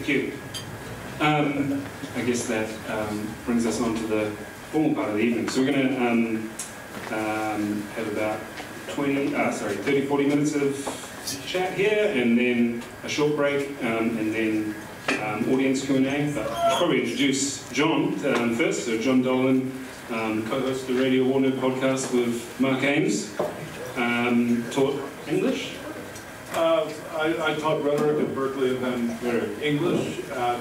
Thank you. I guess that brings us on to the formal part of the evening. So we're going to have about 30, 40 minutes of chat here, and then a short break, and then audience Q&A. But I should probably introduce John first. So John Dolan, co-host of the Radio War Nerd podcast with Mark Ames, taught English. I taught rhetoric at Berkeley and then English at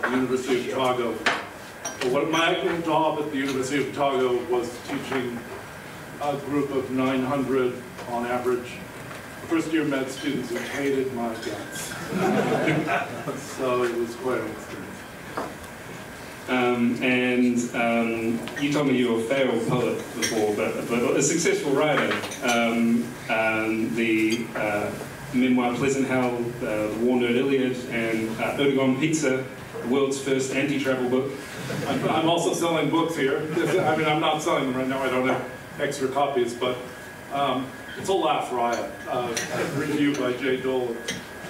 the University of Otago. But my actual job at the University of Otago was teaching a group of 900 on average first-year med students who hated my guts. So it was quite an experience. You told me you were a failed poet before, but a successful writer. The memoir Pleasant Hell, the War Nerd Iliad, and Erdogan Pizza, the world's first anti-travel book. I'm also selling books here. I mean, I'm not selling them right now. I don't have extra copies, but it's a laugh riot. Review by Jay Dolan.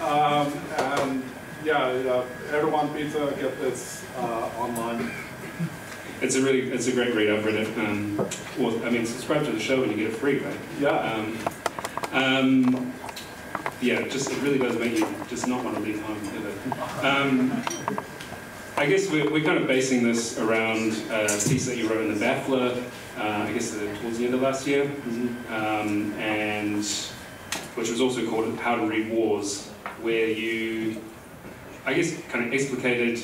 And yeah, Erdogan Pizza, get this online. It's a great read. I've read it. Subscribe to the show and you get it free, right? Yeah. Yeah, it really does make you just not want to leave home ever. I guess we're kind of basing this around a piece that you wrote in the BAFLA, I guess towards the end of last year, and which was also called How to Read Wars, where you, I guess, kind of explicated,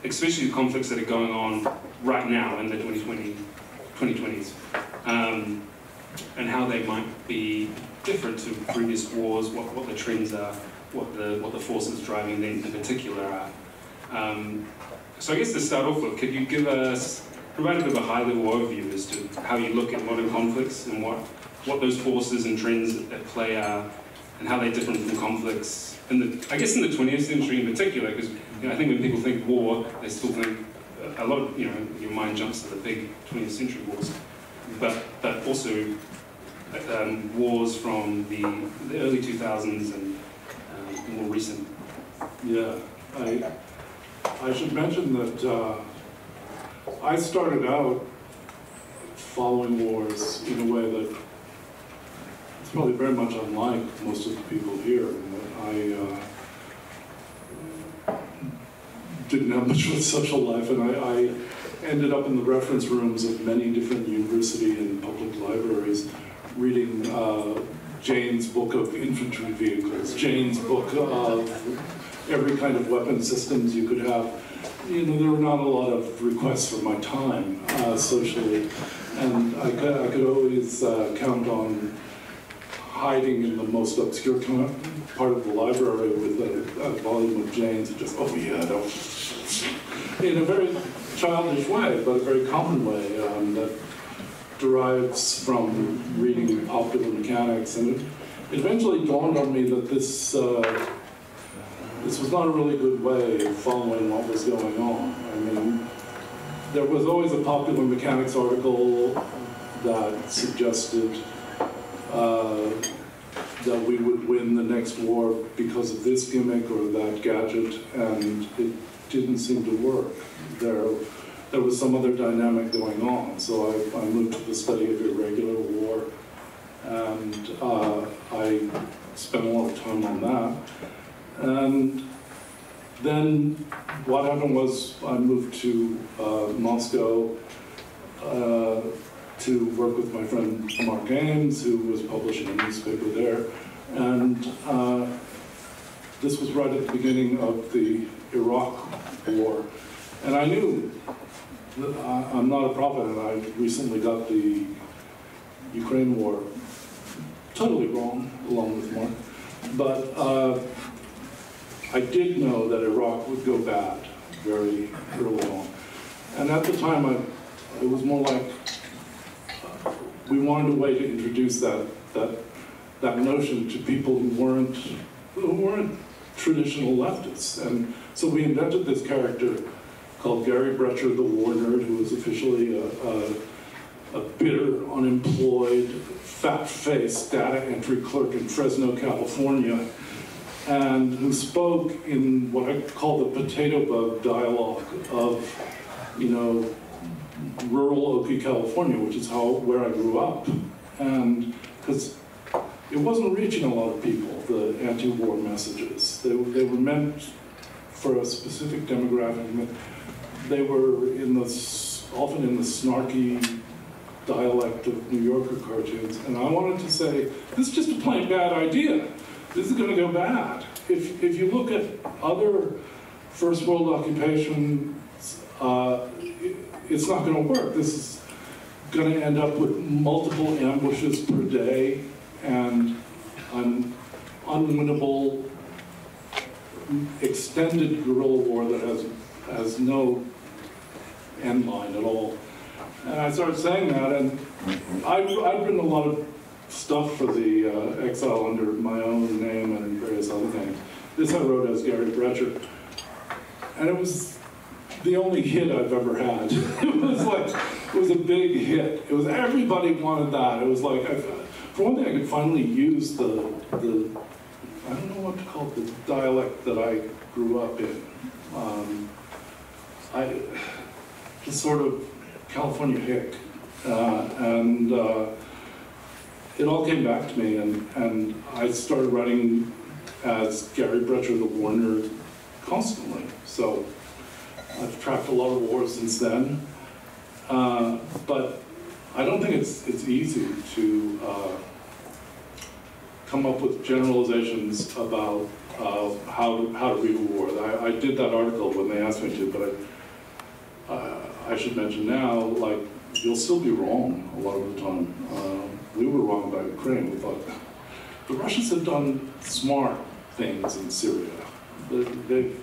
especially the conflicts that are going on right now in the 2020s, and how they might be different to previous wars, what the trends are, what the forces driving them in particular are. So I guess to start off with, could you provide a bit of a high-level overview as to how you look at modern conflicts and what those forces and trends at play are, and how they're different from conflicts in the 20th century in particular, because I think when people think war, they still think a lot of, your mind jumps to the big 20th century wars, but also wars from the early 2000s and more recent. Yeah, I should mention that I started out following wars in a way that it's probably very much unlike most of the people here. I didn't have much of a social life, and I ended up in the reference rooms of many different university and public libraries reading Jane's book of infantry vehicles, Jane's book of every kind of weapon systems you could have. There were not a lot of requests for my time socially, and I could always count on hiding in the most obscure part of the library with a volume of Jane's, and just, oh yeah, no. In a very childish way, but a very common way that derives from reading popular mechanics. And it eventually dawned on me that this was not a really good way of following what was going on. I mean, there was always a popular mechanics article that suggested that we would win the next war because of this gimmick or that gadget, and it didn't seem to work. There was some other dynamic going on, so I moved to the study of irregular war, and I spent a lot of time on that. And then what happened was I moved to Moscow to work with my friend Mark Ames, who was publishing a newspaper there. And this was right at the beginning of the Iraq War. And I knew that I'm not a prophet, and I recently got the Ukraine war totally wrong, along with Mark. But I did know that Iraq would go bad very early on. And at the time, it was more like we wanted a way to introduce that notion to people who weren't traditional leftists. And so we invented this character called Gary Brecher, the war nerd, who was officially a bitter, unemployed, fat-faced data entry clerk in Fresno, California. and who spoke in what I call the potato bug dialogue of, rural Oakland, California, which is where I grew up. And because it wasn't reaching a lot of people, the anti-war messages. They were meant for a specific demographic. They were often in the snarky dialect of New Yorker cartoons. And I wanted to say, this is just a plain bad idea. This is going to go bad. If you look at other first world occupations, it's not going to work. This is going to end up with multiple ambushes per day and an unwinnable extended guerrilla war that has no end line at all. And I started saying that, and I've written a lot of stuff for the Exile under my own name and various other things. This I wrote as Gary Brecher, and it was the only hit I've ever had. It was a big hit. It was, everybody wanted that. It was like, for one thing, I could finally use the I don't know what to call it, the dialect that I grew up in. Just sort of California hick. And it all came back to me, and I started writing as Gary Brecher, the war nerd, constantly. So I've tracked a lot of wars since then. But I don't think it's easy to come up with generalizations about how to read a war. I did that article when they asked me to, but I should mention now, like, you'll still be wrong a lot of the time. We were wrong about Ukraine. We thought the Russians have done smart things in Syria. They've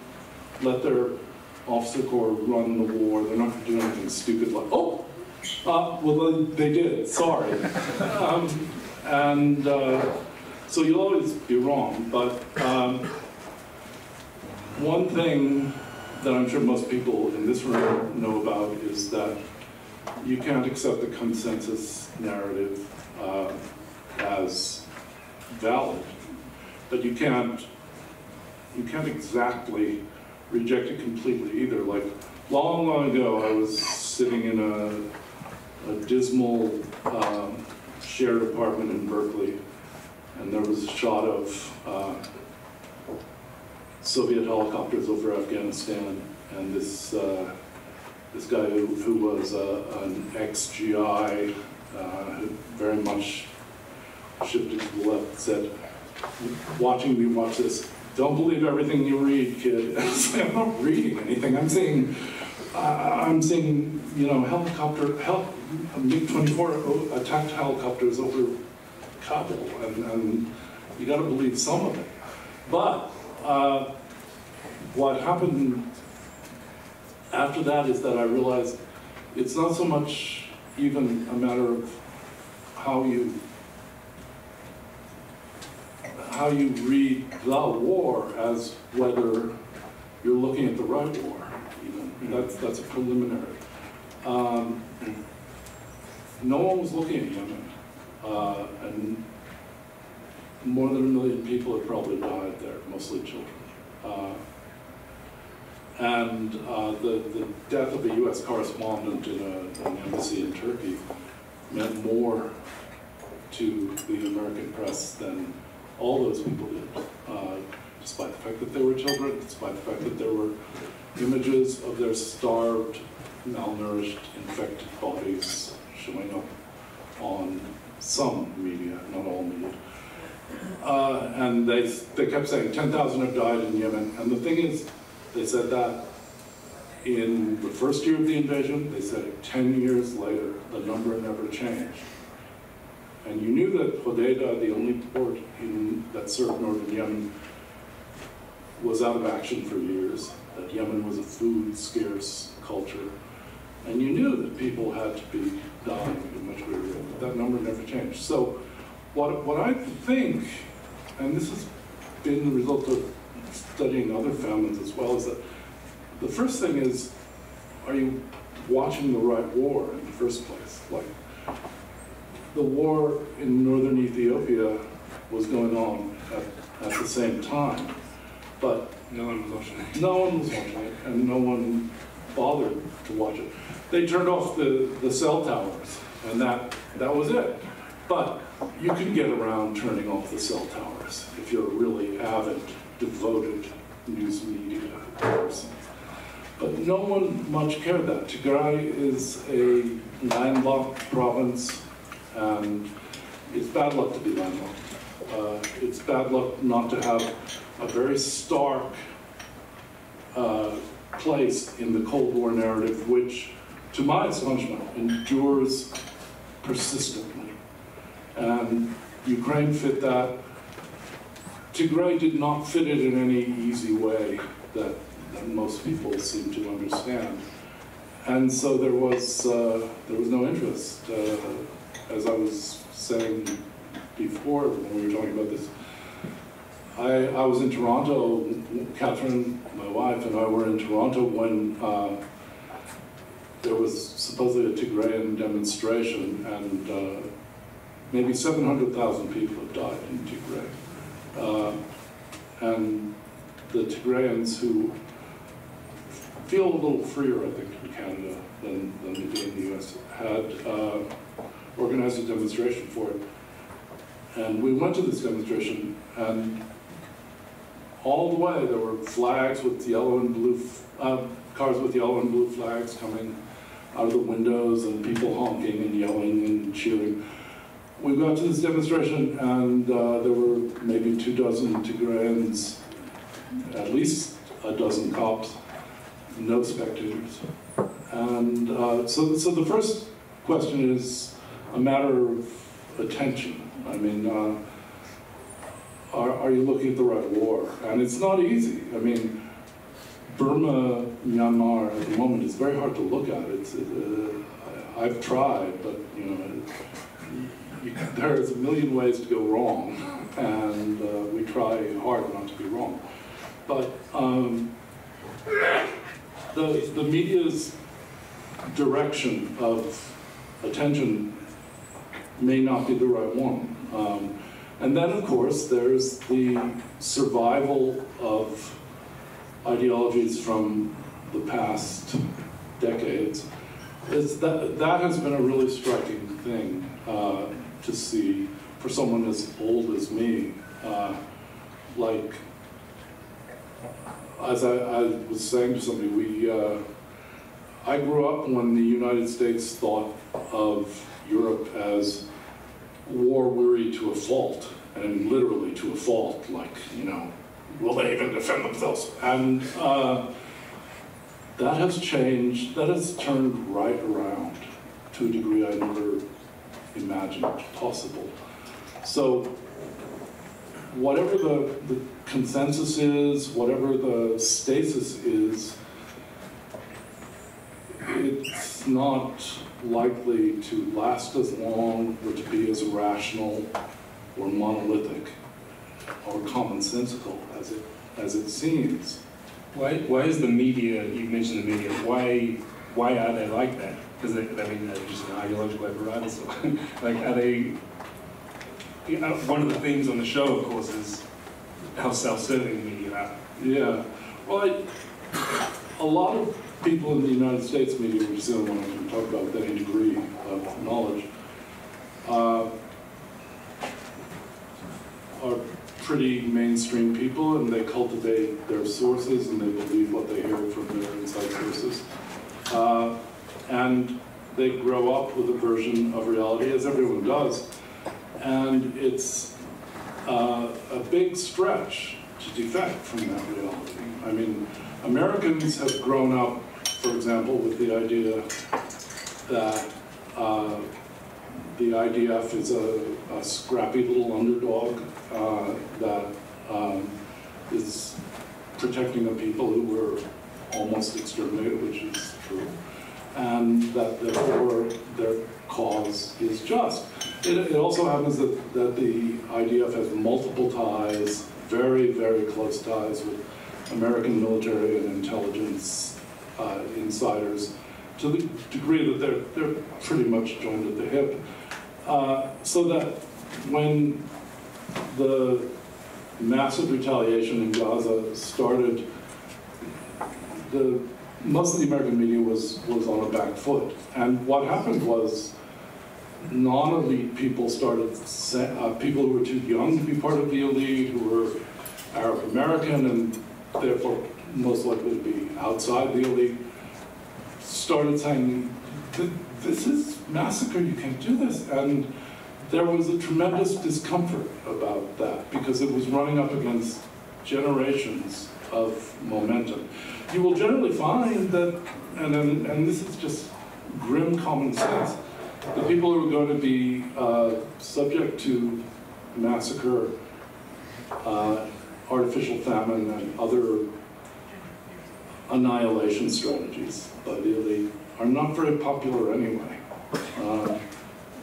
let their officer corps run the war. They're not going to do anything stupid like, well, they did, sorry. So you'll always be wrong, but one thing that I'm sure most people in this room know about is that you can't accept the consensus narrative as valid, but you can't exactly reject it completely either. Like, long ago, I was sitting in a dismal shared apartment in Berkeley, and there was a shot of Soviet helicopters over Afghanistan, and this guy who was an ex-GI, who very much shifted to the left, said, watching me watch this, "Don't believe everything you read, kid." I was like, I'm not reading anything. I'm seeing MiG-24 attacked helicopters over Kabul, and you got to believe some of it. But what happened after that is that I realized it's not so much even a matter of how you read the war as whether you're looking at the right war. That's a preliminary. No one was looking at Yemen, and more than 1 million people had probably died there, mostly children. And the death of a U.S. correspondent in an embassy in Turkey meant more to the American press than all those people did, despite the fact that they were children, despite the fact that there were images of their starved, malnourished, infected bodies showing up on some media, not all media. And they kept saying 10,000 have died in Yemen. And the thing is, they said that in the first year of the invasion. They said it 10 years later. The number never changed. And you knew that Hodeidah, the only port that served northern Yemen, was out of action for years, that Yemen was a food-scarce culture. And you knew that people had to be dying in much greater rate, but that number never changed. So what I think, and this has been the result of studying other famines as well, is that the first thing is, are you watching the right war in the first place? Like, the war in northern Ethiopia was going on at at the same time. But no one was watching it. no one was watching it, and no one bothered to watch it. They turned off the cell towers, and that was it. But you can get around turning off the cell towers if you're a really avid, devoted news media person. But no one much cared that. Tigray is a landlocked province, and it's bad luck to be landlocked. It's bad luck not to have a very stark place in the Cold War narrative, which, to my astonishment, endures persistently. And Ukraine fit that. Tigray did not fit it in any easy way that most people seem to understand. And so there was no interest. As I was saying before when we were talking about this, I was in Toronto. Catherine, my wife, and I were in Toronto when there was supposedly a Tigrayan demonstration, and maybe 700,000 people have died in Tigray. And the Tigrayans, who feel a little freer, I think, in Canada than they do in the US, had organized a demonstration for it. And we went to this demonstration, and all the way there were flags with yellow and blue, cars with yellow and blue flags coming out of the windows, and people honking and yelling and cheering. We got to this demonstration, and there were maybe 24 Tigrayans, at least a dozen cops, no spectators. And so the first question is a matter of attention. I mean, are you looking at the right war? And it's not easy. I mean, Burma, Myanmar at the moment is very hard to look at. I've tried, but you know, there's a million ways to go wrong, and we try hard not to be wrong. But the media's direction of attention may not be the right one. And then, of course, there's the survival of ideologies from the past decades. That has been a really striking thing to see for someone as old as me. Like, as I was saying to somebody, I grew up when the United States thought of Europe as war-weary to a fault, and literally to a fault, like, you know, will they even defend themselves? And that has changed, that has turned right around to a degree I never imagined possible. So whatever the consensus is, whatever the stasis is, it's not likely to last as long or to be as rational or monolithic or commonsensical as it seems. Why is the media, you mentioned the media, why are they like that? Because they're just an ideological apparatus? Like, are they, you know, one of the themes on the show, of course, is how self-serving the media are. Yeah, well, a lot of people in the United States media, which is the only one I can talk about with any degree of knowledge, are pretty mainstream people, and they cultivate their sources, and they believe what they hear from their inside sources. And they grow up with a version of reality, as everyone does, and it's a big stretch to defect from that reality. I mean, Americans have grown up, for example, with the idea that the IDF is a scrappy little underdog that is protecting a people who were almost exterminated, which is true, and that therefore their cause is just. It also happens that the IDF has multiple ties, very, very close ties with American military and intelligence insiders, to the degree that they're pretty much joined at the hip. So that when the massive retaliation in Gaza started, most of the American media was on a back foot. And what happened was non-elite people started, people who were too young to be part of the elite, who were Arab American and therefore most likely to be outside the elite, started saying, this is massacre, you can't do this. And there was a tremendous discomfort about that because it was running up against generations of momentum. You will generally find that, and this is just grim common sense, the people who are going to be subject to massacre, artificial famine, and other annihilation strategies by the elite are not very popular anyway.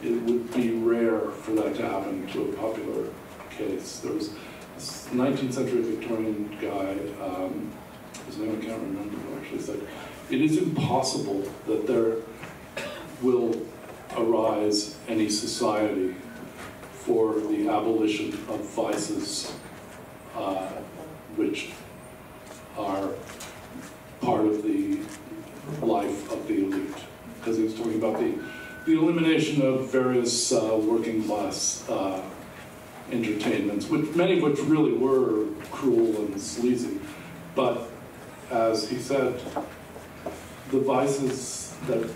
It would be rare for that to happen to a popular case. There was this 19th century Victorian guy, his name I can't remember, who actually said, it is impossible that there will arise any society for the abolition of vices which are part of the life of the elite. Because he was talking about the elimination of various working class entertainments, many of which really were cruel and sleazy. But as he said, the vices that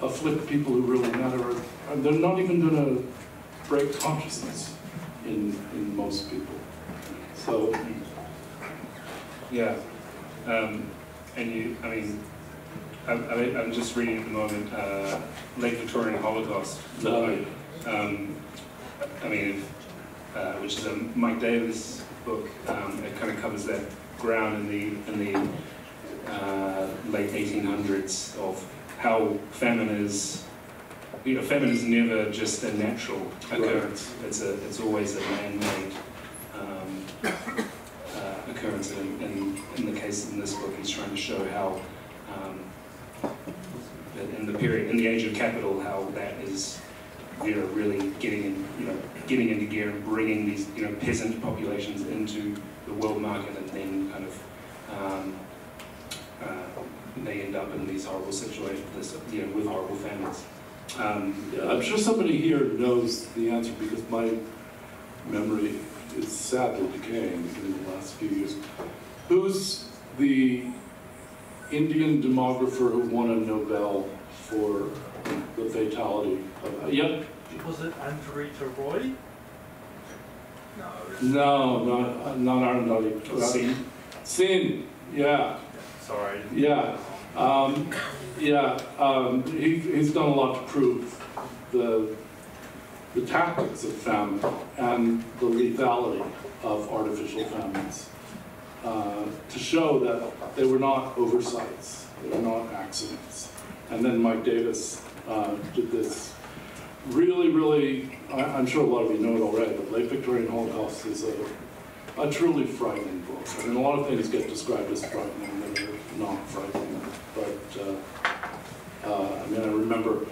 afflict people who really matter, they're not even going to break consciousness in most people. So, yeah, and you, I mean, I'm just reading at the moment Late Victorian Holocaust. I mean, which is a Mike Davis book. It kind of covers that ground in the late 1800s of how famine is. You know, famine is never just a natural occurrence. Right. It's always a man-made occurrence. And in the case in this book, he's trying to show how that in the age of capital, how that is, you know, really getting into gear and bringing these, you know, peasant populations into the world market, and then kind of they end up in these horrible situations, you know, with horrible famines. Yeah, I'm sure somebody here knows the answer because my memory is sadly decaying in the last few years. Who's the Indian demographer who won a Nobel for the fatality of... Yep. Was it Andrita Roy? No, not Arundhati. Sin. Sin, yeah. Sorry. Yeah. He's done a lot to prove the tactics of famine and the lethality of artificial famines, to show that they were not oversights, they were not accidents. And then Mike Davis did this really, I'm sure a lot of you know it already, but Late Victorian Holocaust is a truly frightening book. I mean, a lot of things get described as frightening, and they're not frightening. But, I mean, I remember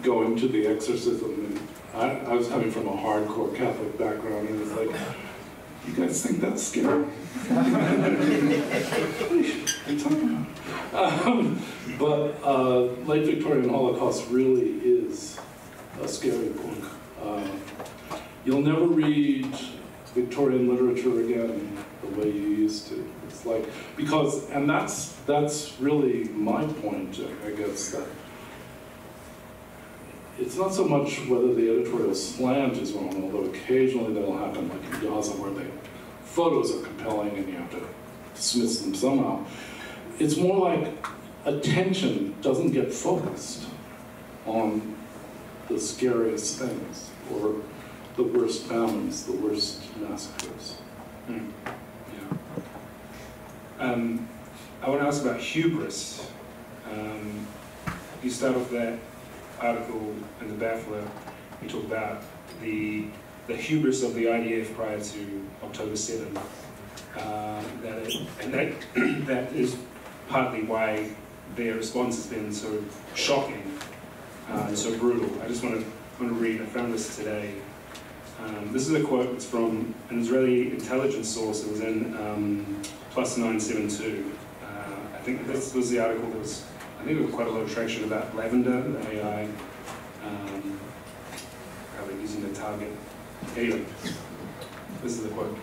going to the exorcism, and I was coming from a hardcore Catholic background, and it was like, you guys think that's scary? What are you talking about? But Late Victorian Holocaust really is a scary book. You'll never read Victorian literature again the way you used to. It's like, because, and that's really my point, I guess, that it's not so much whether the editorial slant is wrong, although occasionally that'll happen, like in Gaza, where the photos are compelling and you have to dismiss them somehow. It's more like attention doesn't get focused on the scariest things, or the worst famines, the worst massacres. Mm. Yeah. I want to ask about hubris. You start off that article in the Baffler, you talk about the hubris of the IDF prior to October 7th. That is partly why their response has been so shocking and so brutal. I just want to read, I found this today. This is a quote. It's from an Israeli intelligence source. It was in Plus 972. I think this was the article that was, I think there was quite a lot of traction about Lavender, the AI, how they're using the target. Anyway, this is the quote.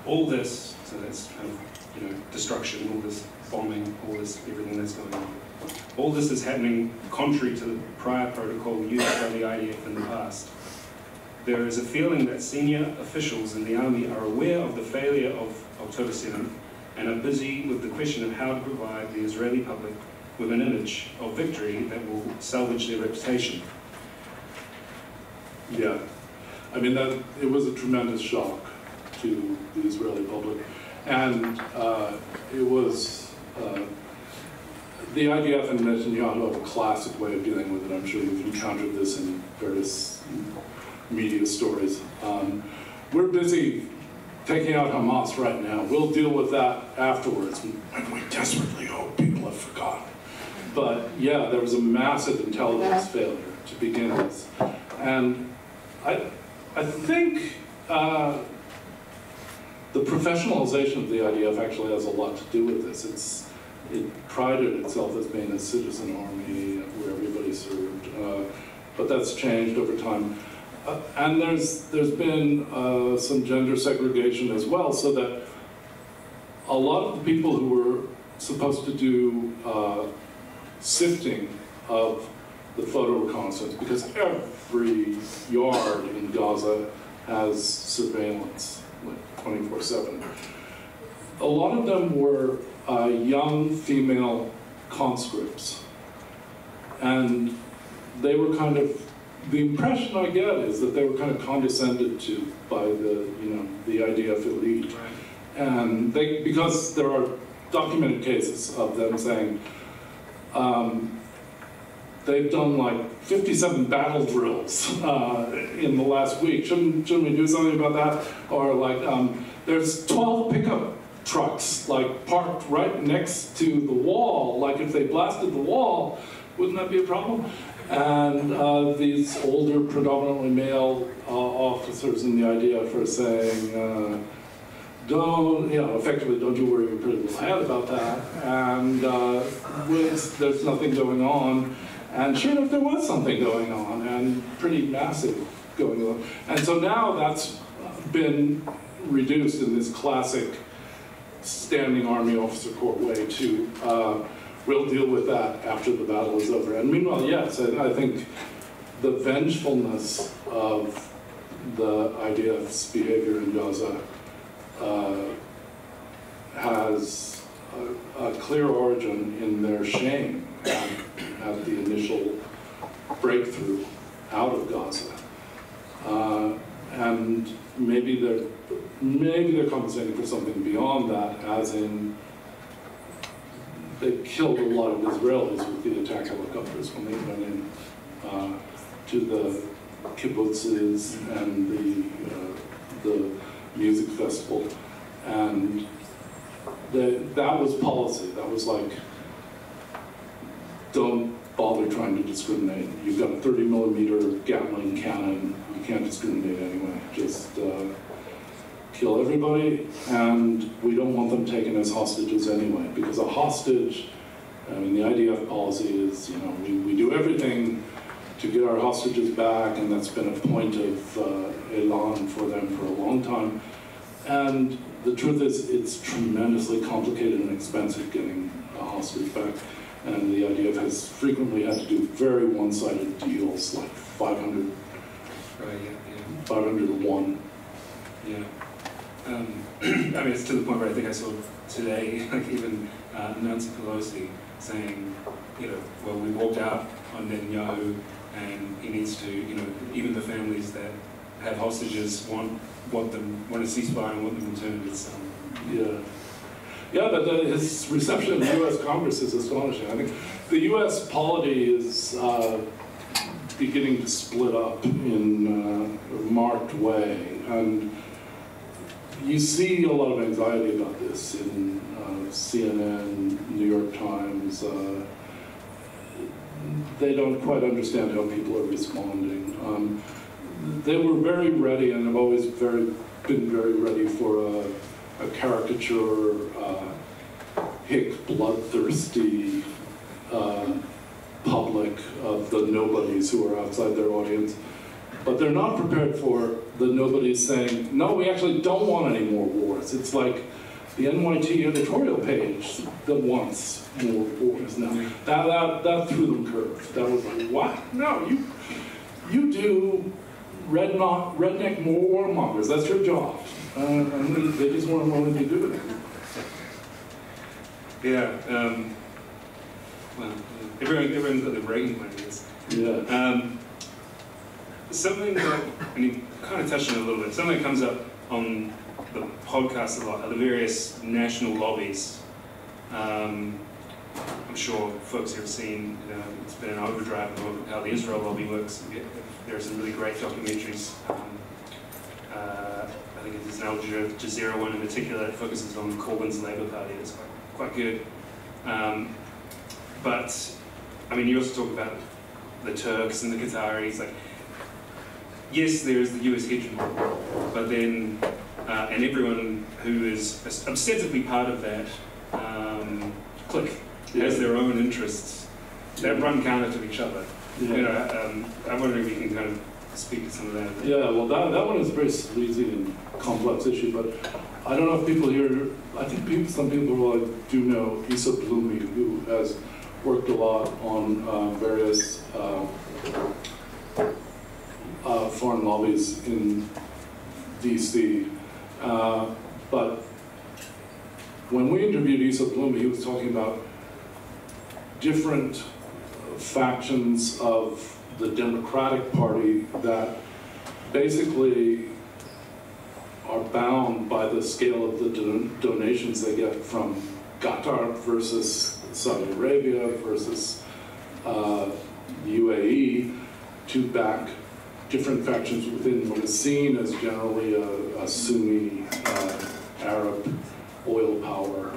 All this, so that's kind of, destruction, all this bombing, all this, everything that's going on. All this is happening contrary to the prior protocol used by the IDF in the past. There is a feeling that senior officials in the army are aware of the failure of October 7th and are busy with the question of how to provide the Israeli public with an image of victory that will salvage their reputation. Yeah, I mean, it was a tremendous shock to the Israeli public. And it was, the IDF and Netanyahu have a classic way of dealing with it. I'm sure you've encountered this in various media stories. We're busy taking out Hamas right now. We'll deal with that afterwards, when we desperately hope people have forgotten. But yeah, there was a massive intelligence failure to begin with. And I think the professionalization of the IDF actually has a lot to do with this. It prided itself as being a citizen army where everybody served, but that's changed over time. And there's been some gender segregation as well, so that a lot of the people who were supposed to do sifting of the photo reconnaissance, because every yard in Gaza has surveillance, like 24/7. A lot of them were young female conscripts, and they were kind of, the impression I get is that they were kind of condescended to by the IDF elite. And because there are documented cases of them saying, they've done like 57 battle drills in the last week. Shouldn't we do something about that? Or like, there's 12 pickup trucks like parked right next to the wall. Like if they blasted the wall, wouldn't that be a problem? And these older, predominantly male officers in the IDF are saying, effectively, don't you worry your pretty little head about that. And there's nothing going on. And sure enough, there was something going on, and pretty massive going on. And so now that's been reduced in this classic standing Army officer corps way to, we'll deal with that after the battle is over. And meanwhile, yes, I think the vengefulness of the IDF's behavior in Gaza has a clear origin in their shame at the initial breakthrough out of Gaza. And maybe they're compensating for something beyond that, as in they killed a lot of Israelis with the attack helicopters when they went in to the kibbutzes and the music festival. And that was policy. That was like, don't bother trying to discriminate. You've got a 30mm Gatling cannon. You can't discriminate anyway. Just kill everybody, and we don't want them taken as hostages anyway. Because a hostage, I mean, the IDF policy is, we do everything to get our hostages back, and that's been a point of elan for them for a long time. And the truth is, it's tremendously complicated and expensive getting a hostage back. And the IDF has frequently had to do very one-sided deals, like 500 to 1. Yeah. I mean, it's to the point where I think I saw today, like even Nancy Pelosi saying, well, we walked out on Netanyahu, and he needs to, even the families that have hostages want a ceasefire and want them returned. It's, but his reception in the U.S. Congress is astonishing. I think the U.S. polity is beginning to split up in a marked way, and you see a lot of anxiety about this in CNN, New York Times. They don't quite understand how people are responding. they were very ready, and have always been very ready for a caricature, hick, bloodthirsty public of the nobodies who are outside their audience. But they're not prepared for the nobodies saying, no, we actually don't want any more wars. It's like the NYT editorial page that wants more wars. Now, that threw them curve. That was like, what? No, you do redneck warmongers. That's your job. And they just weren't willing to do it. Yeah. Well, everyone's got the bragging point, I guess. Yeah. Something that, and you kind of touched on it a little bit, something that comes up on the podcast a lot are the various national lobbies. I'm sure folks have seen, it's been an overdrive of how the Israel lobby works. There are some really great documentaries. I think there's an Al Jazeera one in particular that focuses on Corbyn's Labour Party. It's quite good. But, I mean, you also talk about the Turks and the Qataris. Like, yes, there is the US hegemony, but then, and everyone who is ostensibly part of that clique has their own interests that run counter to each other. Yeah. I'm wondering if you can kind of speak to some of that. Yeah, well, that one is a very sleazy and complex issue, but I don't know if people here, I think some people do know Issa Bloomy, who has worked a lot on various foreign lobbies in DC. But when we interviewed Issa Bloomy, he was talking about different factions of the Democratic Party that basically are bound by the scale of the donations they get from Qatar versus Saudi Arabia versus the UAE to back different factions within what is seen as generally a Sunni Arab oil power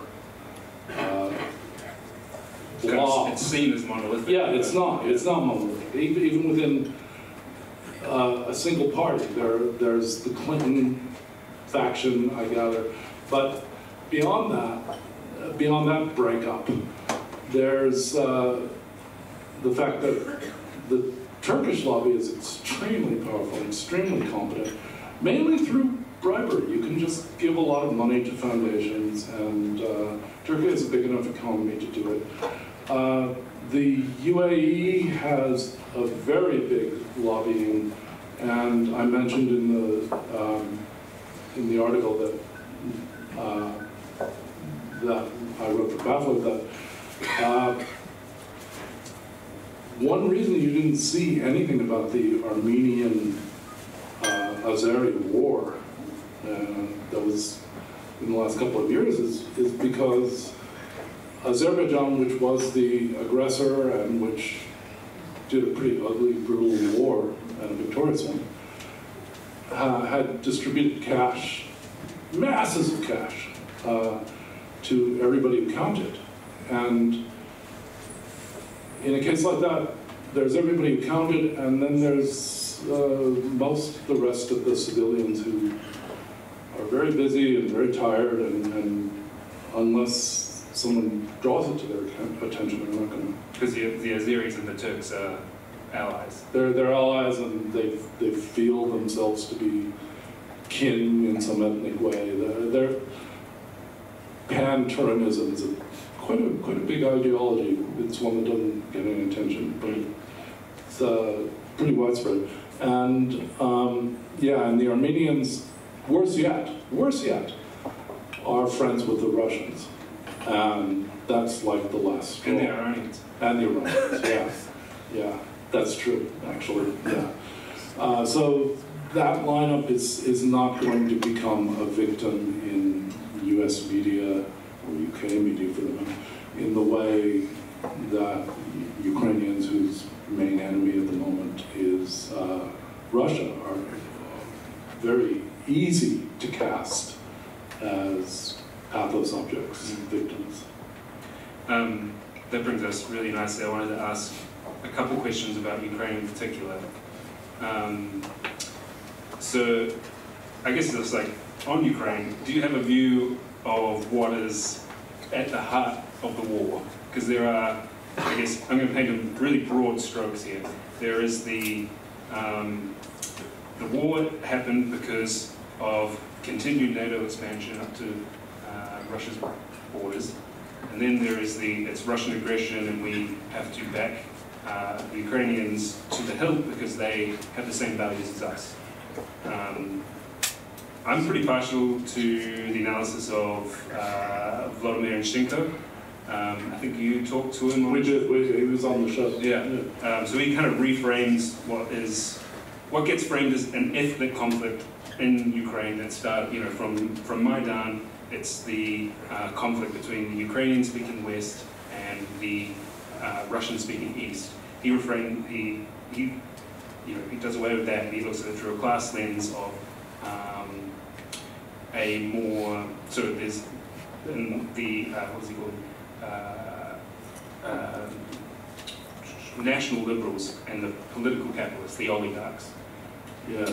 bloc. It's seen as monolithic. Yeah, it's not monolithic. Even within a single party, there's the Clinton faction, I gather. But beyond that breakup, there's the fact that the Turkish lobby is extremely powerful, extremely competent, mainly through bribery. You can just give a lot of money to foundations, and Turkey has a big enough economy to do it. The UAE has a very big lobbying, and I mentioned in the article that I wrote for BAFTA that one reason you didn't see anything about the Armenian Azeri war that was in the last couple of years is because Azerbaijan, which was the aggressor and which did a pretty ugly, brutal war, and a victorious one, had distributed cash, masses of cash, to everybody who counted. And in a case like that, there's everybody who counted, and then there's the rest of the civilians who are very busy and very tired, and unless someone draws it to their attention, they're not going to. Because the Azeris and the Turks are allies. They're allies, and they feel themselves to be kin in some ethnic way. They're pan-Turanism is quite a big ideology. It's one that doesn't get any attention, but it's pretty widespread. And yeah, and the Armenians, worse yet, are friends with the Russians. And that's like the last straw. And the Iranians. And the Iranians, yeah, that's true, actually, yeah. So that lineup is not going to become a victim in US media, or UK media for them, in the way that Ukrainians, whose main enemy at the moment is Russia, are very easy to cast as pathos objects, victims. That brings us really nicely. I wanted to ask a couple questions about Ukraine in particular. So I guess it's like, on Ukraine, do you have a view of what is at the heart of the war? Because there are, I guess, I'm going to paint in really broad strokes here. There is the war happened because of continued NATO expansion up to Russia's borders. And then there is it's Russian aggression, and we have to back the Ukrainians to the hilt because they have the same values as us. I'm pretty partial to the analysis of Vladimir Yanchenko. I think you talked to him. He was on the show. Yeah. So he kind of reframes what gets framed as an ethnic conflict in Ukraine that started, from Maidan. It's the conflict between the Ukrainian-speaking West and the Russian-speaking East. He does away with that, and he looks at it through a class lens of a more sort of there's in the what's he called national liberals and the political capitalists, the oligarchs. Yeah.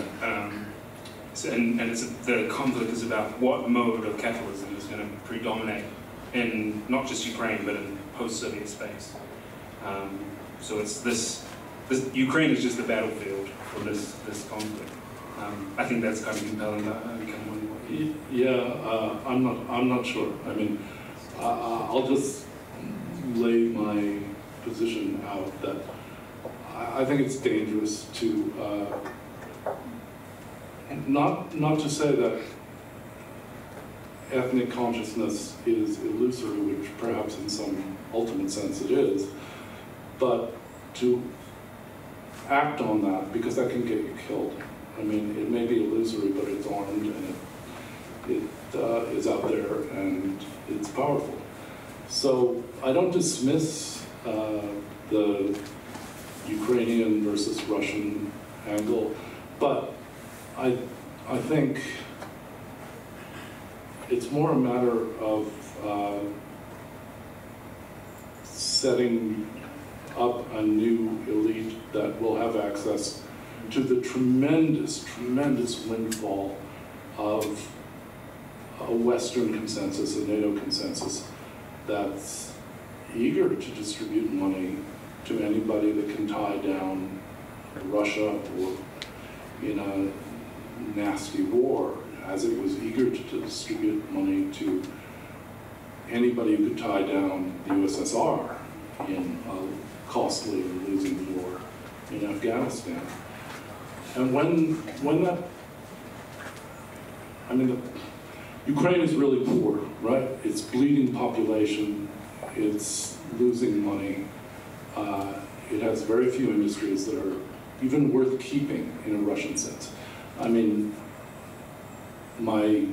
The conflict is about what mode of capitalism is going to predominate in not just Ukraine but in post-Soviet space. So it's this Ukraine is just the battlefield for this conflict. I think that's kind of compelling. I'm not sure. I mean, I'll just lay my position out that I think it's dangerous to not to say that ethnic consciousness is illusory, which perhaps in some ultimate sense it is, but to act on that, because that can get you killed. I mean, it may be illusory, but it's armed, and it is out there, and it's powerful. So I don't dismiss the Ukrainian versus Russian angle, but I think it's more a matter of setting up a new elite that will have access to the tremendous, tremendous windfall of a Western consensus, a NATO consensus, that's eager to distribute money to anybody that can tie down Russia or in a nasty war, as it was eager to distribute money to anybody who could tie down the USSR in a costly and losing war in Afghanistan. And when that, I mean, Ukraine is really poor, right? It's bleeding population, it's losing money, it has very few industries that are even worth keeping in a Russian sense. I mean, my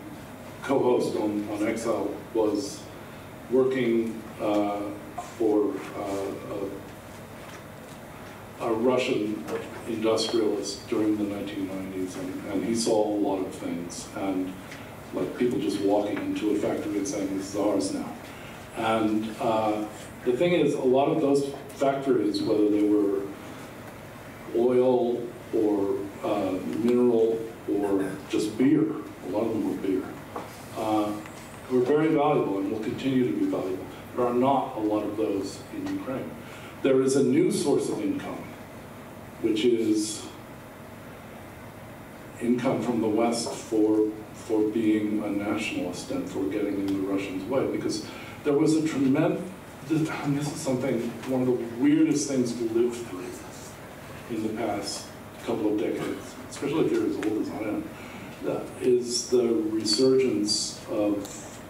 co-host on Exile was working for a Russian industrialist during the 1990s, and he saw a lot of things, and like people just walking into a factory and saying, this is ours now. And the thing is, a lot of those factories, whether they were oil or mineral or just beer, a lot of them were beer, were very valuable and will continue to be valuable. There are not a lot of those in Ukraine. There is a new source of income, which is income from the West for being a nationalist and for getting in the Russians' way, because there was a tremendous, and this is something, one of the weirdest things to live through in the past couple of decades, especially if you're as old as I am, is the resurgence of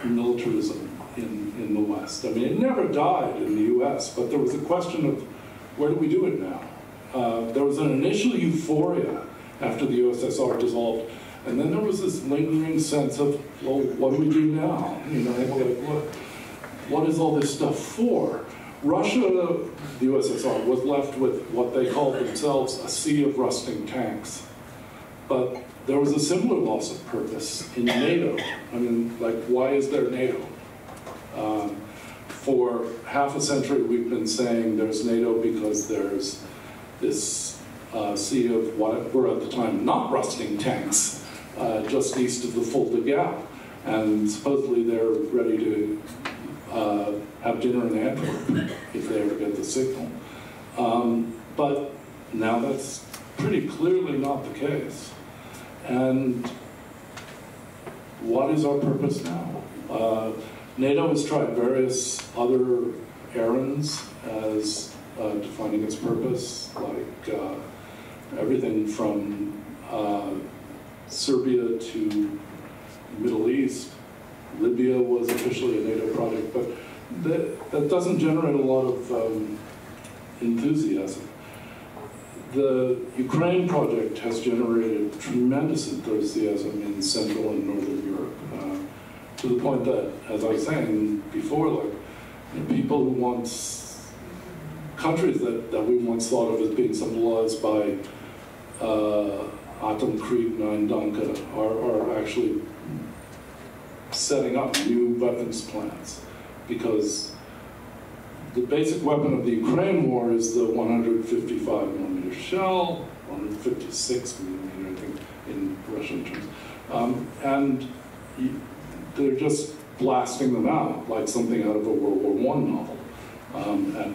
militarism in the West. I mean, it never died in the US, but there was a question of where do we do it now? There was an initial euphoria after the USSR dissolved, and then there was this lingering sense of, well, what do we do now? You know, like, what is all this stuff for? Russia, the USSR, was left with what they called themselves a sea of rusting tanks. But there was a similar loss of purpose in NATO. I mean, like, why is there NATO? For half a century, we've been saying there's NATO because there's this sea of what were at the time not rusting tanks, just east of the Fulda Gap. And supposedly they're ready to have dinner in Antwerp if they ever get the signal. But now that's pretty clearly not the case. And what is our purpose now? NATO has tried various other errands as defining its purpose, like everything from Serbia to Middle East. Libya was officially a NATO project, but that doesn't generate a lot of enthusiasm. The Ukraine project has generated tremendous enthusiasm in Central and Northern Europe, to the point that, as I was saying before, like, people who once, countries that we once thought of as being symbolized by Atomkrieg, Nein Danke, are actually setting up new weapons plants, because the basic weapon of the Ukraine war is the 155 millimeter shell, 156 millimeter, I think, in Russian terms. And they're just blasting them out like something out of a World War I novel at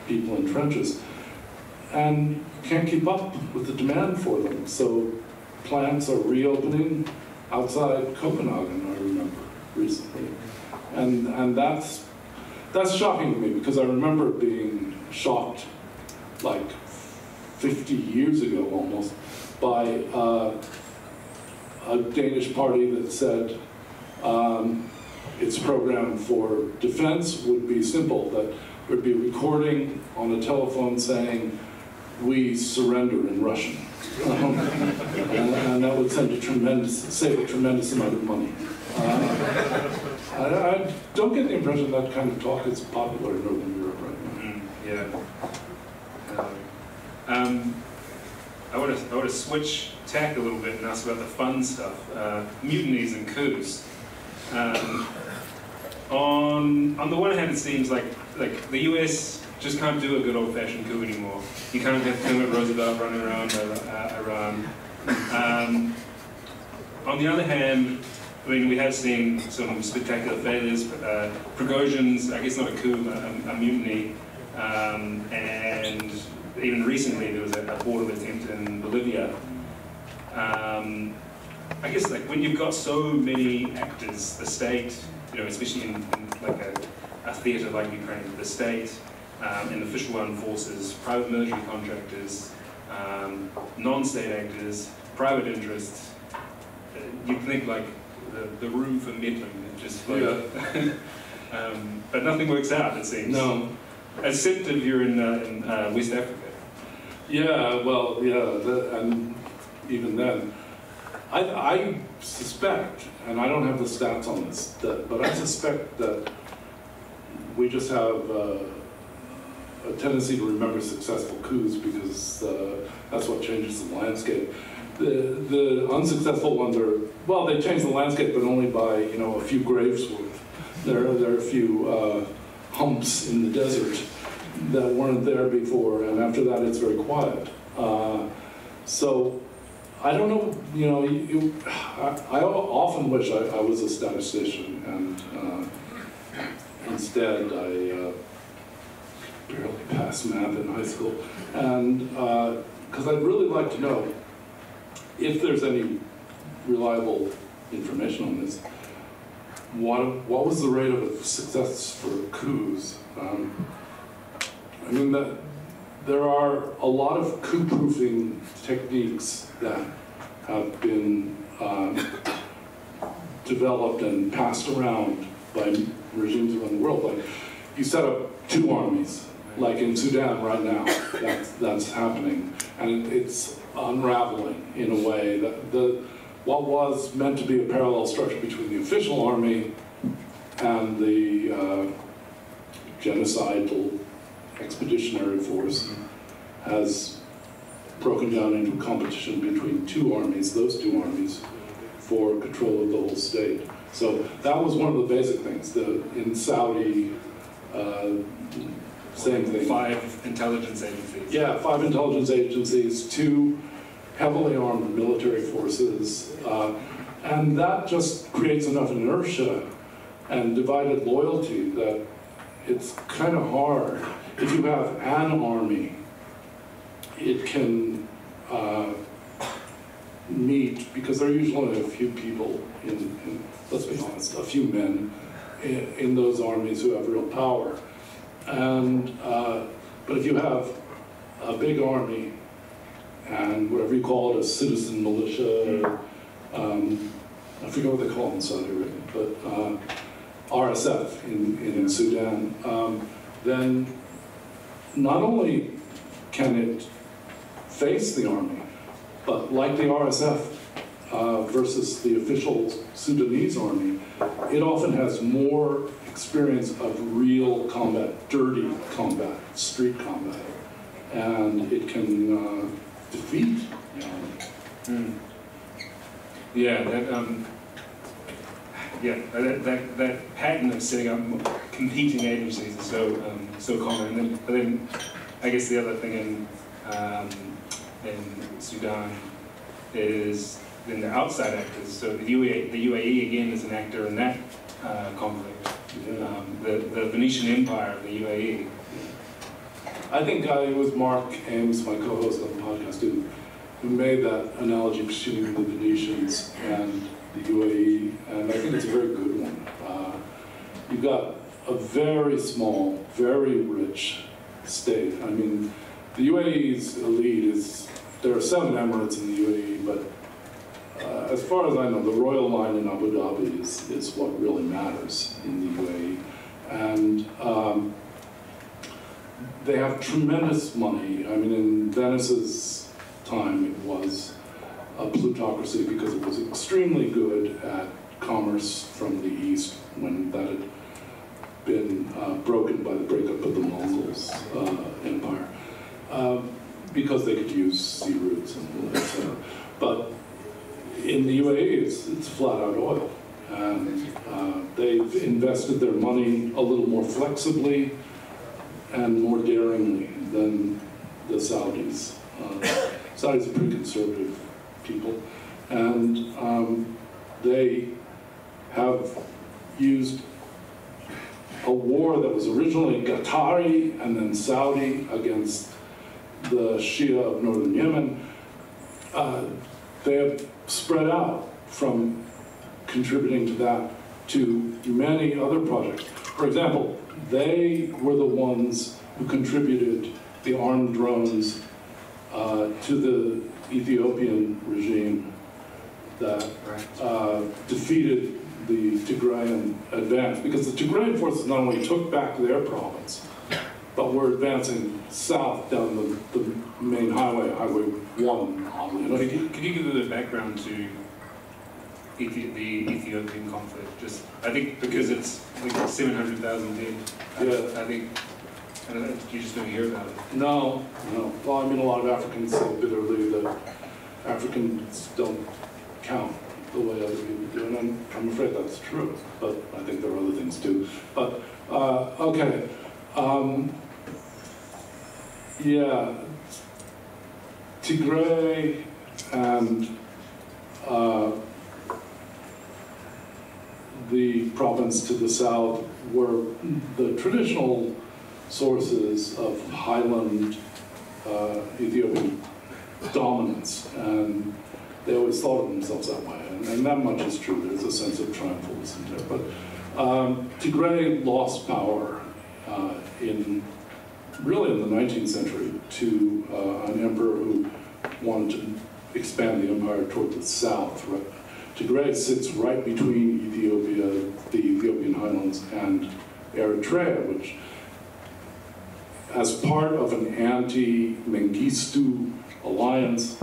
people in trenches. And you can't keep up with the demand for them. So plants are reopening outside Copenhagen, I remember, recently. And that's shocking to me, because I remember being shocked like 50 years ago almost by a Danish party that said its program for defense would be simple, that there would be a recording on a telephone saying, "We surrender" in Russian. And that would save a tremendous amount of money. I don't get the impression that kind of talk is popular in Northern Europe right now. I want to switch tack a little bit and ask about the fun stuff, mutinies and coups. On the one hand, it seems like the US just can't do a good old-fashioned coup anymore. You can't have Kermit Roosevelt running around Iran. On the other hand, I mean, we have seen some spectacular failures. Prigozhin's, I guess not a coup, a mutiny. And even recently, there was a border attempt in Bolivia. I guess like when you've got so many actors, the state, especially in like a theatre like Ukraine, the state, and official armed forces, private military contractors, non-state actors, private interests, you'd think like the room for meddling just flows. But nothing works out, it seems. No. Except if you're in West Africa. Yeah, well, yeah, and even then, I suspect, and I don't have the stats on this, but I suspect that we just have a tendency to remember successful coups because that's what changes the landscape. The unsuccessful ones are, well, they change the landscape, but only by a few graves worth. There are a few humps in the desert that weren't there before, and after that it's very quiet. So I don't know, I often wish I was a statistician, and instead I barely passed math in high school, and because I'd really like to know if there's any reliable information on this. What was the rate of success for coups? I mean, that there are a lot of coup-proofing techniques that have been developed and passed around by regimes around the world. Like, you set up two armies, like in Sudan right now, that's happening, and it's unraveling in a way that what was meant to be a parallel structure between the official army and the genocidal expeditionary force has broken down into a competition between two armies, those two armies, for control of the whole state. So that was one of the basic things. In Saudi, Same thing. 5 intelligence agencies. Yeah, 5 intelligence agencies, 2 heavily armed military forces, and that just creates enough inertia and divided loyalty that it's kind of hard. If you have an army, it can meet, because there are usually a few people let's be honest, a few men in those armies who have real power. And but if you have a big army and whatever you call it, a citizen militia, I forget what they call it in Saudi Arabia, but RSF in Sudan, then not only can it face the army, but like the RSF versus the official Sudanese army, it often has more experience of real combat, dirty combat, street combat, and it can defeat the army. Yeah, that pattern of setting up competing agencies is so common. But then I guess the other thing in Sudan is then the outside actors. So the UAE again is an actor in that conflict. The Venetian Empire of the UAE. I think it was Mark Ames, my co-host on the podcast, who made that analogy between the Venetians and the UAE, and I think it's a very good one. You've got a very small, very rich state. I mean, the UAE's elite is, there are 7 emirates in the UAE, but as far as I know, the royal line in Abu Dhabi is what really matters in the UAE. And they have tremendous money. I mean, in Venice's time, it was a plutocracy because it was extremely good at commerce from the east when that had been broken by the breakup of the Mongols empire, because they could use sea routes and etc. But in the UAE, it's flat out oil, and they've invested their money a little more flexibly and more daringly than the Saudis. Saudis are pretty conservative people, and they have used a war that was originally Qatari and then Saudi against the Shia of northern Yemen. They have spread out from contributing to that to many other projects. For example, they were the ones who contributed the armed drones to the Ethiopian regime that defeated the Tigrayan advance, because the Tigrayan forces not only took back their province, but were advancing south down the main highway, Highway 1. Could you give a bit of background to the Ethiopian conflict? Just, I think because it's like 700,000 dead. Yeah. I think, I don't know, you just don't hear about it. No. Well, I mean, a lot of Africans say bitterly that Africans don't count the way other people do, and I'm afraid that's true, but I think there are other things too. But, okay. Yeah, Tigray and the province to the south were the traditional sources of highland Ethiopian dominance, and they always thought of themselves that way, and that much is true. There's a sense of triumphalism there. But Tigray lost power really in the 19th century to an emperor who wanted to expand the empire toward the south. Right? Tigray sits right between Ethiopia, the Ethiopian highlands, and Eritrea, which, as part of an anti-Mengistu alliance,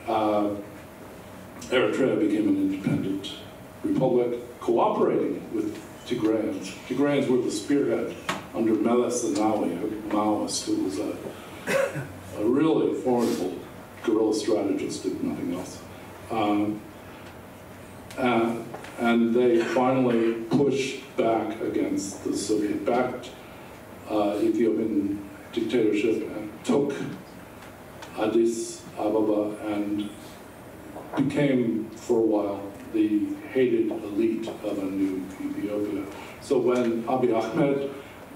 Eritrea became an independent republic, cooperating with Tigrayans. Tigrayans were the spearhead under Meles Zenawi, a Maoist who was a really formidable guerrilla strategist, if nothing else. And they finally pushed back against the Soviet-backed Ethiopian dictatorship and took Addis Ababa and became, for a while, the hated elite of a new Ethiopia. So when Abiy Ahmed,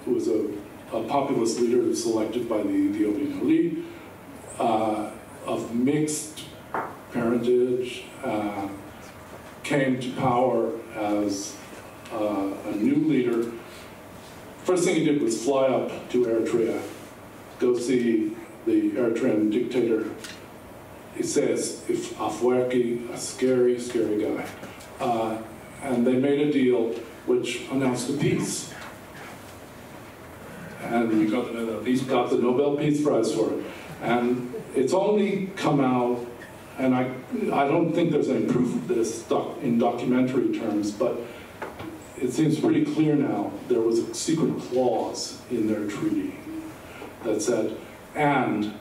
who was a populist leader selected by the Ethiopian elite, of mixed parentage, came to power as a new leader, first thing he did was fly up to Eritrea, go see the Eritrean dictator. He says, if Afwerki, a scary, scary guy. And they made a deal which announced a peace. And he got the Nobel Peace Prize for it. And it's only come out, and I don't think there's any proof of this in documentary terms, but it seems pretty clear now there was a secret clause in their treaty that said, and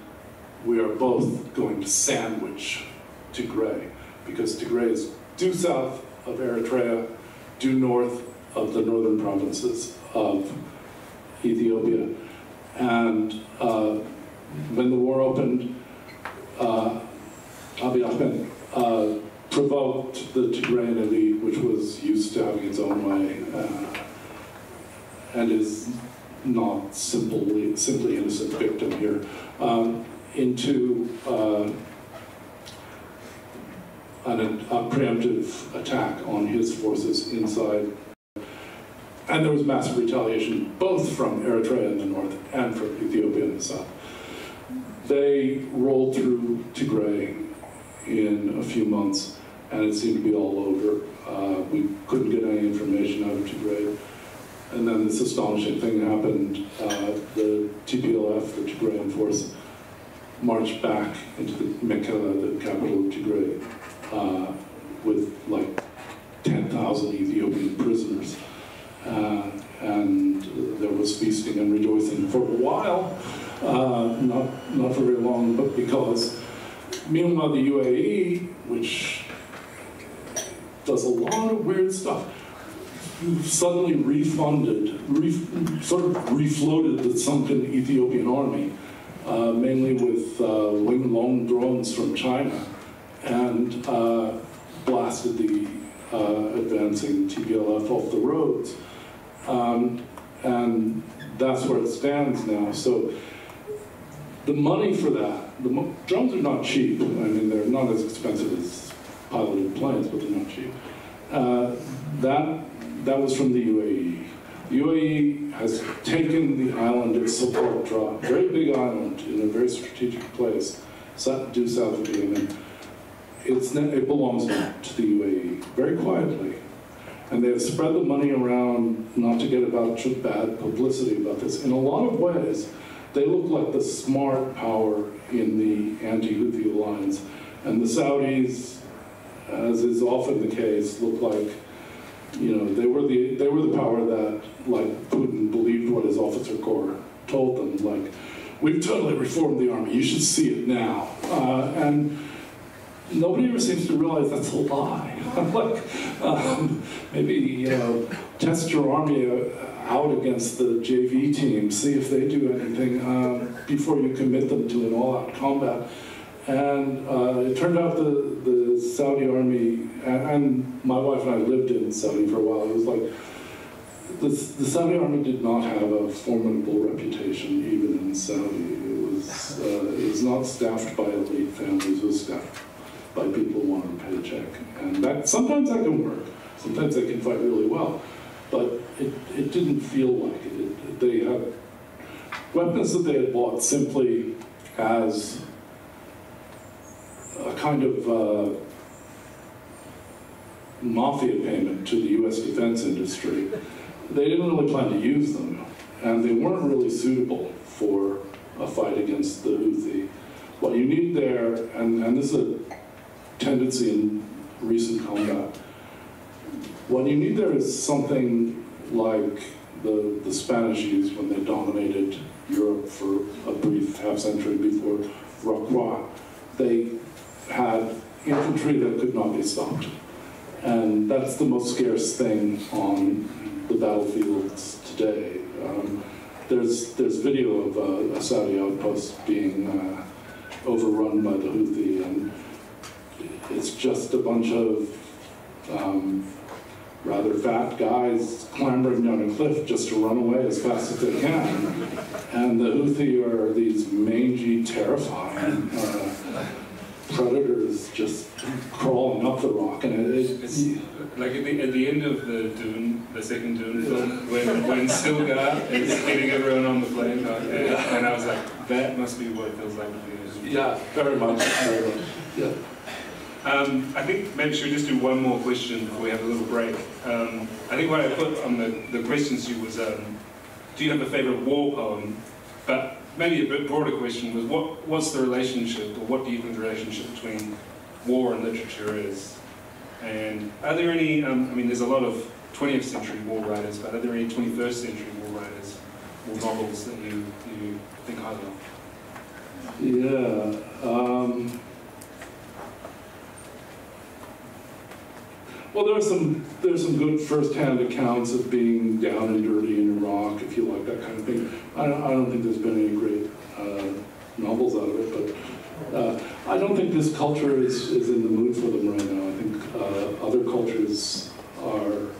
we are both going to sandwich Tigray, because Tigray is due south of Eritrea, due north of the northern provinces of Ethiopia. And when the war opened, Abiy Ahmed provoked the Tigrayan elite, which was used to having its own way, and is not simply innocent victim here, into a preemptive attack on his forces inside. And there was massive retaliation, both from Eritrea in the north and from Ethiopia in the south. They rolled through Tigray in a few months, and it seemed to be all over. We couldn't get any information out of Tigray. And then this astonishing thing happened. The TPLF, the Tigrayan force, marched back into the Mekelle, the capital of Tigray, with like 10,000 Ethiopian prisoners. And there was feasting and rejoicing for a while, not for very long, but because meanwhile the UAE, which does a lot of weird stuff, suddenly sort of refloated the sunken Ethiopian army, mainly with Wing-Long drones from China, and blasted the advancing TPLF off the roads. And that's where it stands now. So the money for that, drones are not cheap. I mean, they're not as expensive as piloted planes, but they're not cheap. That was from the UAE. The UAE has taken the island of Socotra, a very big island in a very strategic place, due south of Yemen. It belongs to the UAE, very quietly. And they have spread the money around not to get bad publicity about this. In a lot of ways, they look like the smart power in the anti-Houthi alliance. And the Saudis, as is often the case, look like, you know, they were the power that, like, Putin believed what his officer corps told them, like, we've totally reformed the army, you should see it now. And nobody ever seems to realize that's a lie. Like, maybe, you know, test your army out against the JV team, see if they do anything before you commit them to an all-out combat. And it turned out the Saudi army, and my wife and I lived in Saudi for a while, it was like, the Saudi army did not have a formidable reputation even in Saudi. It was not staffed by elite families, it was staffed by people who wanted a paycheck. And sometimes that can work. Sometimes they can fight really well. But it didn't feel like it. They had weapons that they had bought simply as a kind of mafia payment to the US defense industry. They didn't really plan to use them, and they weren't really suitable for a fight against the Houthi. What you need there, and this is a tendency in recent combat, what you need there is something like the Spanish used when they dominated Europe for a brief half-century before Rocroi. They had infantry that could not be stopped. And that's the most scarce thing on the battlefields today. there's video of a Saudi outpost being overrun by the Houthi, and it's just a bunch of rather fat guys clambering down a cliff just to run away as fast as they can. And the Houthi are these mangy, terrifying predators just crawling up the rock. And it's like at the end of the second Dune film, when Stilgar is getting everyone on the plane, and I was like, that must be what it feels like to be. Yeah, very much. Very much. Yeah. I think maybe should we just do one more question before we have a little break. I think what I put on the questions to you was, do you have a favourite war poem? But maybe a bit broader question was, what's the relationship, or what do you think the relationship between war and literature is? And are there any, I mean, there's a lot of 20th century war writers, but are there any 21st century war writers or novels that you think highly of? Yeah. Well, there's some good first-hand accounts of being down and dirty in Iraq, if you like that kind of thing. I don't think there's been any great novels out of it, but I don't think this culture is in the mood for them right now. I think other cultures are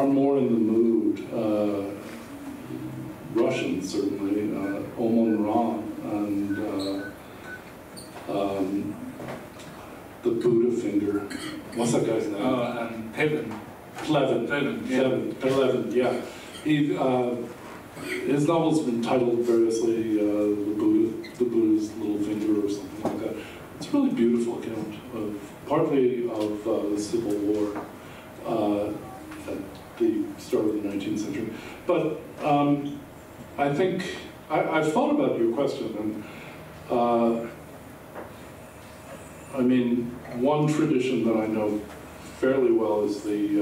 more in the mood. Russians certainly, Omon Ra and the Buddha finger. What's that guy's name? Plevin, yeah. His novel's been titled variously, the Buddha's Little Finger or something like that. It's a really beautiful account of partly of the Civil War at the start of the 19th century. But I think I've thought about your question, and I mean, one tradition that I know fairly well is the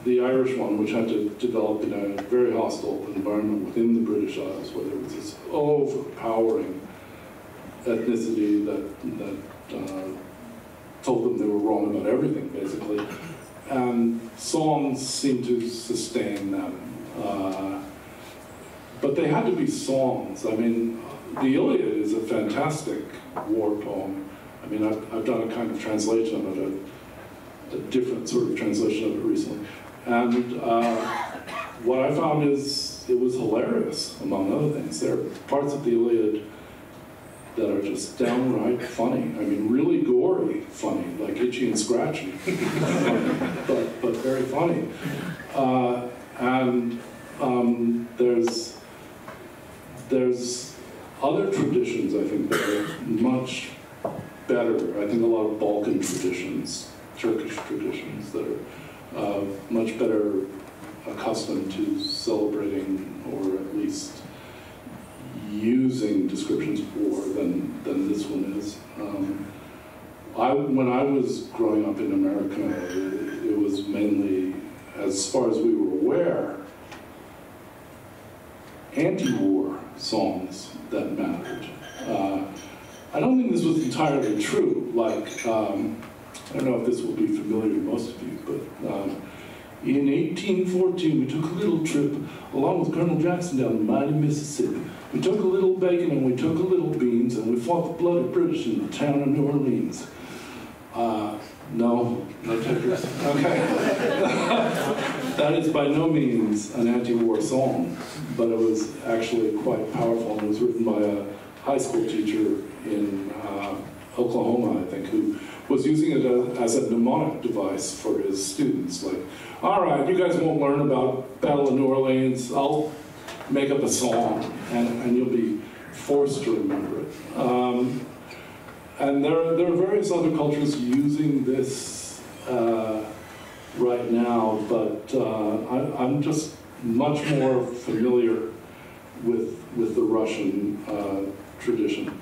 Irish one, which had to develop in a very hostile environment within the British Isles, where there was this overpowering ethnicity that told them they were wrong about everything, basically. And songs seem to sustain them. But they had to be songs. I mean, the Iliad is a fantastic war poem. I mean, I've done a kind of translation of it, a different sort of translation of it recently. And what I found is it was hilarious, among other things. There are parts of the Iliad that are just downright funny. I mean, really gory funny, like Itchy and Scratchy, funny, but very funny. And there's other traditions, I think, that are much better. I think a lot of Balkan traditions, Turkish traditions, that are much better accustomed to celebrating, or at least using descriptions of war than this one is. When I was growing up in America, it was mainly, as far as we were aware, anti-war songs that mattered. I don't think this was entirely true. Like, I don't know if this will be familiar to most of you, but in 1814, we took a little trip along with Colonel Jackson down the mighty Mississippi. We took a little bacon and we took a little beans, and we fought the bloody British in the town of New Orleans. No takers. Okay. That is by no means an anti-war song, but it was actually quite powerful, and it was written by a high school teacher in Oklahoma, I think, who was using it as a mnemonic device for his students. Like, all right, you guys won't learn about Battle of New Orleans. I'll make up a song, and you'll be forced to remember it. And there are various other cultures using this right now, but I'm just much more familiar with the Russian tradition.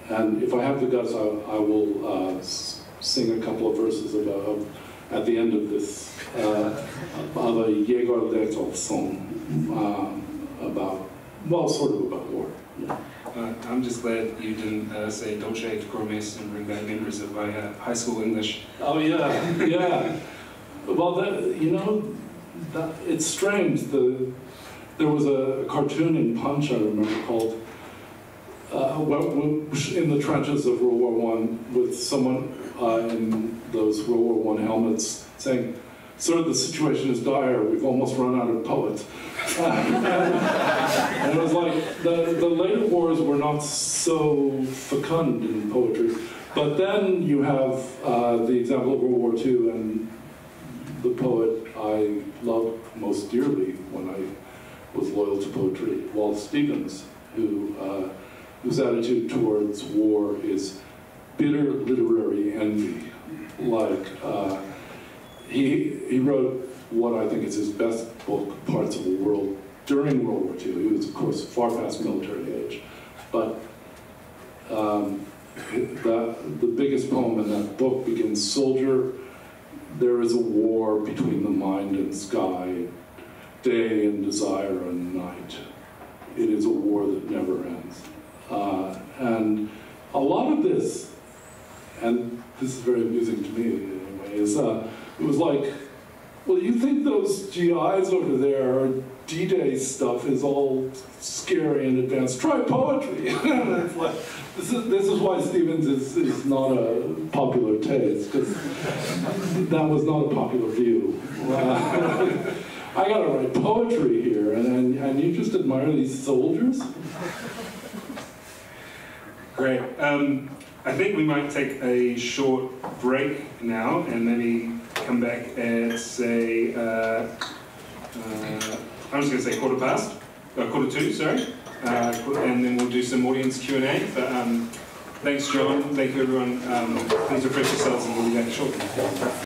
And if I have the guts, I will sing a couple of verses at the end of this, of a Yegor Letov song sort of about war. Yeah. I'm just glad you didn't say Dolce et Cromes and bring back memories of my high school English. Oh yeah, yeah. Well, it's strange. There was a cartoon in Punch, I remember, called in the trenches of World War I, with someone in those World War I helmets saying, "Sir, the situation is dire. We've almost run out of poets." And it was like the later wars were not so fecund in poetry. But then you have the example of World War II and the poet I loved most dearly when I was loyal to poetry, Wallace Stevens, whose attitude towards war is bitter literary envy. Like, he wrote what I think is his best book, Parts of the World, during World War II. He was, of course, far past military age. But the biggest poem in that book begins, "Soldier, there is a war between the mind and sky, day and desire and night. It is a war that never ends." And a lot of this, and this is very amusing to me anyway, is it was like, well, you think those GIs over there are D-Day stuff is all scary and advanced. Try poetry. And it's like, this is why Stevens is not a popular taste, because that was not a popular view. I gotta write poetry here, and you just admire these soldiers? Great. I think we might take a short break now and maybe come back at, say, I'm just going to say quarter two, sorry. And then we'll do some audience Q&A. But thanks, John. Thank you, everyone. Please refresh yourselves and we'll be back shortly.